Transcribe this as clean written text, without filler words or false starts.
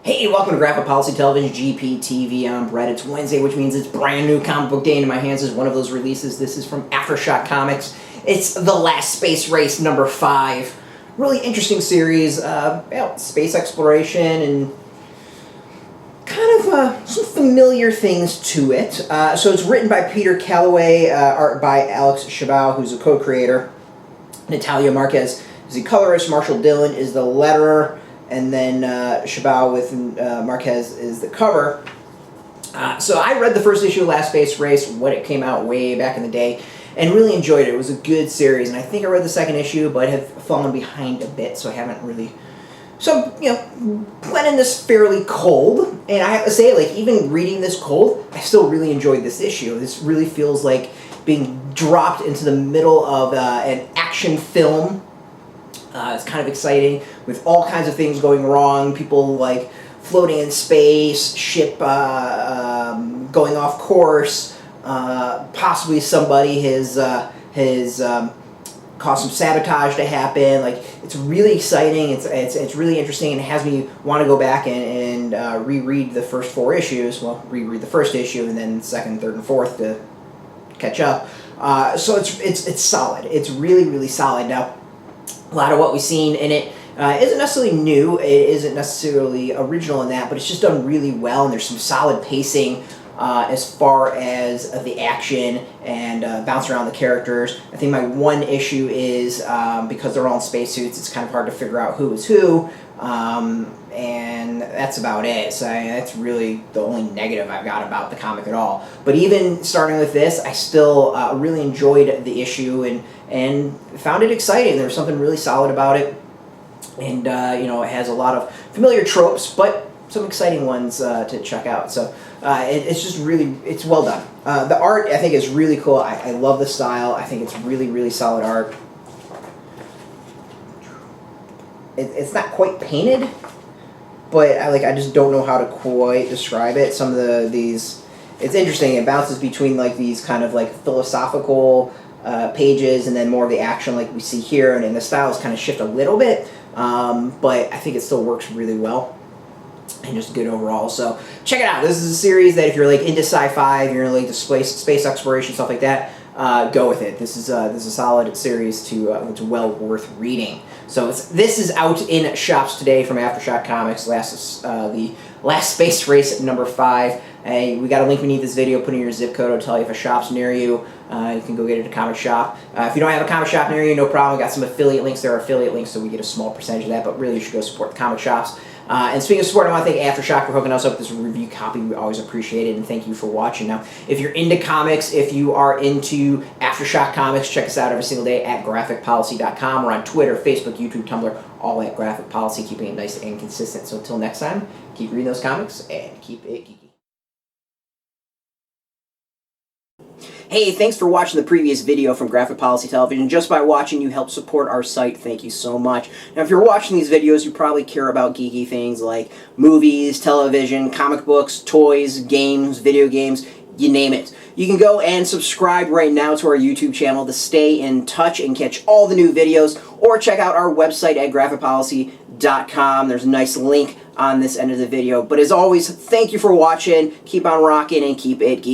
Hey, welcome to Graphic Policy Television, GPTV. I'm Brett. It's Wednesday, which means it's brand new comic book day. In my hands is one of those releases. This is from Aftershock Comics. It's The Last Space Race number 5. Really interesting series. Space exploration and kind of some familiar things to it. So it's written by Peter Calloway, art by Alex Shibao, who's a co-creator. Natália Marques is the colorist. Marshall Dillon is the letterer. And then Shibao with Marques is the cover. So I read the first issue of Last Space Race when it came out way back in the day, and really enjoyed it. It was a good series, and I think I read the second issue, but have fallen behind a bit, so I haven't really. So, went in this fairly cold, and I have to say, like, even reading this cold, I still really enjoyed this issue. This really feels like being dropped into the middle of an action film. It's kind of exciting with all kinds of things going wrong. People like floating in space, ship going off course. Possibly somebody has caused some sabotage to happen. Like, it's really exciting. It's really interesting, and it has me want to go back and reread the first 4 issues. Well, reread the first issue and then second, third, and fourth to catch up. So it's solid. It's really solid. Now, a lot of what we've seen in it isn't necessarily new, it isn't necessarily original in that, but it's just done really well, and there's some solid pacing as far as the action and bounce around the characters. I think my one issue is because they're all in spacesuits, it's kind of hard to figure out who is who, and that's about it. So that's really the only negative I've got about the comic at all. But even starting with this, I still really enjoyed the issue and found it exciting. There was something really solid about it, and it has a lot of familiar tropes, but some exciting ones to check out. So it's just it's well done. The art, I think, is really cool. I love the style. I think it's really solid art. It's not quite painted, but I just don't know how to quite describe it. Some of these, it's interesting. It bounces between like these kind of like philosophical pages and then more of the action like we see here, and the styles kind of shift a little bit, but I think it still works really well and just good overall. So check it out. This is a series that if you're like into sci-fi, if you're like the space exploration, stuff like that, go with it. This is a solid series it's well worth reading. So this is out in shops today from Aftershock Comics. The Last Space Race number 5. We got a link beneath this video. Put in your zip code. It'll tell you if a shop's near you. You can go get it at a comic shop. If you don't have a comic shop near you, no problem. We got some affiliate links. There are affiliate links, so we get a small percentage of that. But really, you should go support the comic shops. And speaking of support, I want to thank Aftershock for hooking us up with this review copy. We always appreciate it, and thank you for watching. Now, if you're into comics, if you are into Aftershock Comics, check us out every single day at graphicpolicy.com. We're on Twitter, Facebook, YouTube, Tumblr, all at Graphic Policy, keeping it nice and consistent. So until next time, keep reading those comics and keep it geeky. Hey, thanks for watching the previous video from Graphic Policy Television. Just by watching, you help support our site. Thank you so much. Now, if you're watching these videos, you probably care about geeky things like movies, television, comic books, toys, games, video games, you name it. You can go and subscribe right now to our YouTube channel to stay in touch and catch all the new videos, or check out our website at graphicpolicy.com. There's a nice link on this end of the video. But as always, thank you for watching. Keep on rocking and keep it geeky.